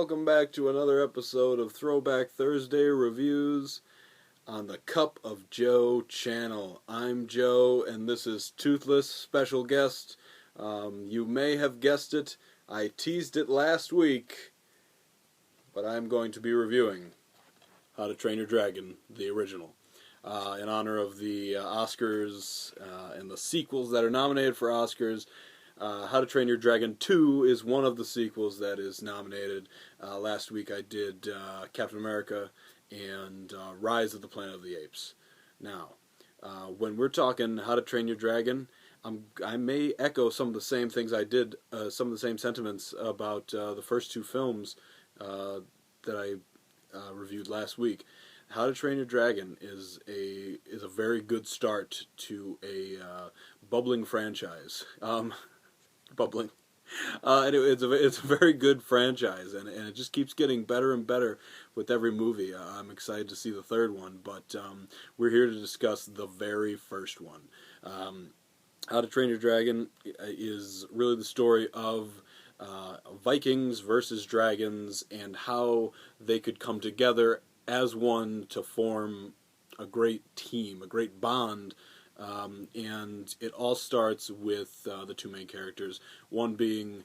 welcome back to another episode of Throwback Thursday reviews on the Cup of Joe channel. I'm Joe, and this is Toothless, special guest. You may have guessed it, I teased it last week, but I'm going to be reviewing How to Train Your Dragon, the original, in honor of the Oscars and the sequels that are nominated for Oscars. How to Train Your Dragon 2 is one of the sequels that is nominated. Last week I did Captain America and Rise of the Planet of the Apes. Now, when we're talking How to Train Your Dragon, I may echo some of the same things I did, some of the same sentiments about the first two films that I reviewed last week. How to Train Your Dragon is a very good start to a bubbling franchise. Bubbling. And it's a very good franchise, and it just keeps getting better and better with every movie. I'm excited to see the third one, but we're here to discuss the very first one. How to Train Your Dragon is really the story of Vikings versus dragons and how they could come together as one to form a great team, a great bond. And it all starts with the two main characters. One being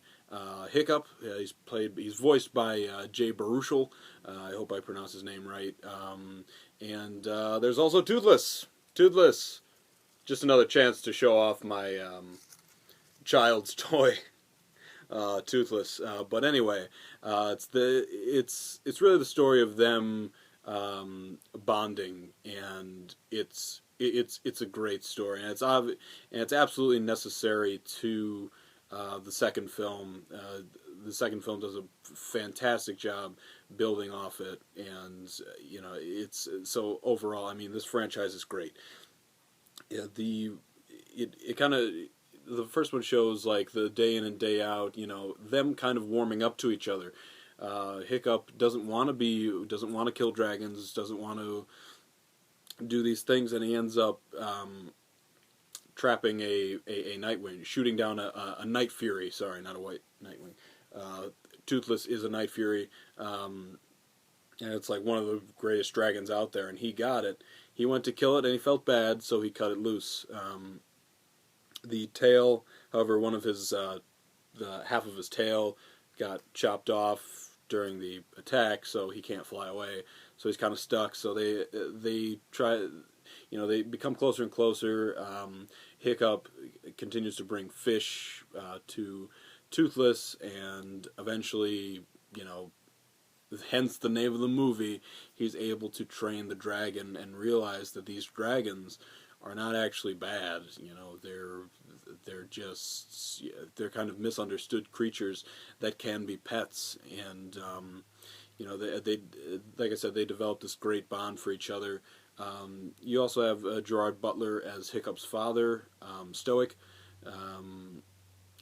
Hiccup. He's voiced by Jay Baruchel. I hope I pronounced his name right. And there's also Toothless. Toothless. Just another chance to show off my child's toy. Toothless. But anyway, it's really the story of them bonding, and it's a great story, and it's absolutely necessary to the second film. The second film does a fantastic job building off it, and it's so overall. I mean, this franchise is great. Yeah, it kind of, the first one shows like the day in and day out, them kind of warming up to each other. Hiccup doesn't want to kill dragons, doesn't want to do these things, and he ends up trapping a Nightwing, shooting down a Night Fury. Sorry, not a white Nightwing. Toothless is a Night Fury, and it's like one of the greatest dragons out there, and he got it. He went to kill it, and he felt bad, so he cut it loose. The tail, however, one of his the half of his tail got chopped off during the attack, so he can't fly away. So he's kind of stuck. So they try, they become closer and closer. Hiccup continues to bring fish to Toothless, and eventually, hence the name of the movie, he's able to train the dragon and realize that these dragons are not actually bad. They're kind of misunderstood creatures that can be pets, and they like I said, they develop this great bond for each other. You also have Gerard Butler as Hiccup's father, Stoic,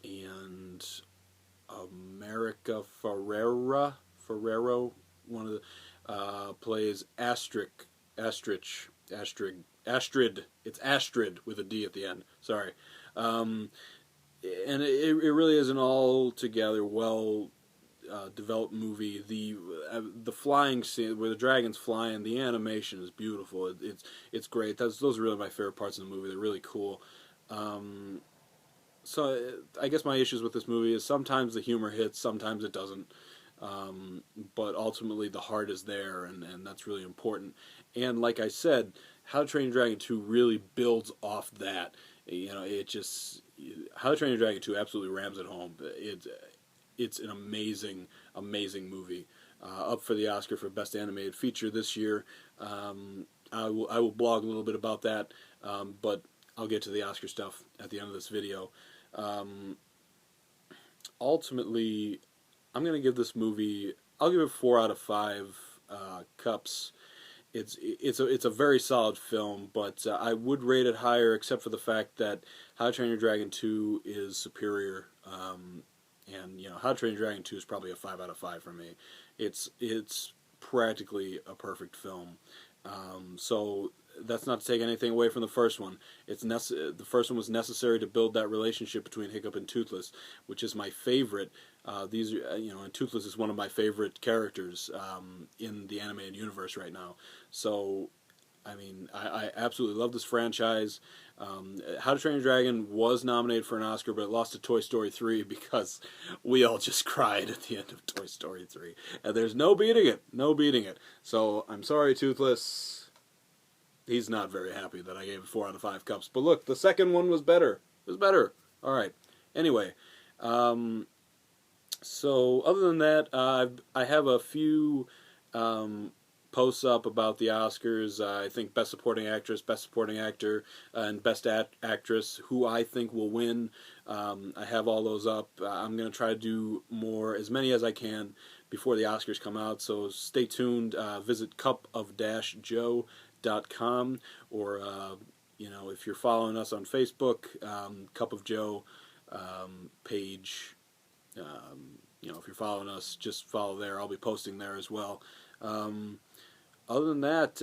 and America Ferrero, one of the plays Astrid. It's Astrid with a D at the end. Sorry. And it really is an altogether well developed movie. The flying scene where the dragons fly, and the animation is beautiful. It's great. Those are really my favorite parts of the movie. They're really cool. So I guess my issues with this movie is sometimes the humor hits, sometimes it doesn't. But ultimately the heart is there, and that's really important. And like I said, How to Train Your Dragon 2 really builds off that. How to Train Your Dragon 2 absolutely rams it home. It's an amazing, amazing movie. Up for the Oscar for Best Animated Feature this year. I will blog a little bit about that, but I'll get to the Oscar stuff at the end of this video. Ultimately, I'm going to give this movie, I'll give it 4 out of 5 cups. It's a very solid film, but I would rate it higher, except for the fact that How to Train Your Dragon 2 is superior. And How to Train Your Dragon 2 is probably a 5 out of 5 for me. It's practically a perfect film. So that's not to take anything away from the first one. The first one was necessary to build that relationship between Hiccup and Toothless, which is my favorite. These are, and Toothless is one of my favorite characters in the animated universe right now. So, I mean, I absolutely love this franchise. How to Train Your Dragon was nominated for an Oscar, but it lost to Toy Story 3 because we all just cried at the end of Toy Story 3. And there's no beating it. No beating it. So, I'm sorry, Toothless. He's not very happy that I gave it 4 out of 5 cups. But look, the second one was better. It was better. All right. Anyway, so other than that, I have a few posts up about the Oscars. I think Best Supporting Actress, Best Supporting Actor, and Best Actress, who I think will win. I have all those up. I'm going to try to do as many as I can before the Oscars come out, so stay tuned. Visit cupofjoe.com, or if you're following us on Facebook, Cup of Joe page. If you're following us, just follow there. I'll be posting there as well. Other than that,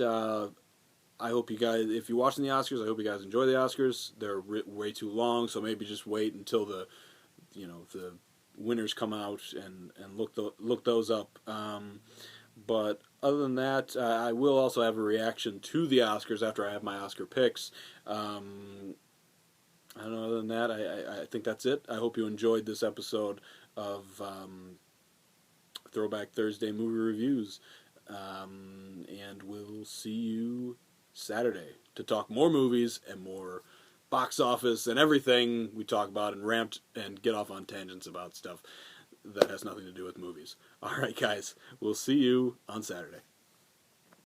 I hope you guys, if you're watching the Oscars, I hope you guys enjoy the Oscars. They're way too long, so maybe just wait until the winners come out and look those up. But other than that, I will also have a reaction to the Oscars after I have my Oscar picks. I don't know, other than that, I think that's it. I hope you enjoyed this episode of Throwback Thursday movie reviews. And we'll see you Saturday to talk more movies and more box office and everything we talk about, and rant and get off on tangents about stuff that has nothing to do with movies. All right, guys, we'll see you on Saturday.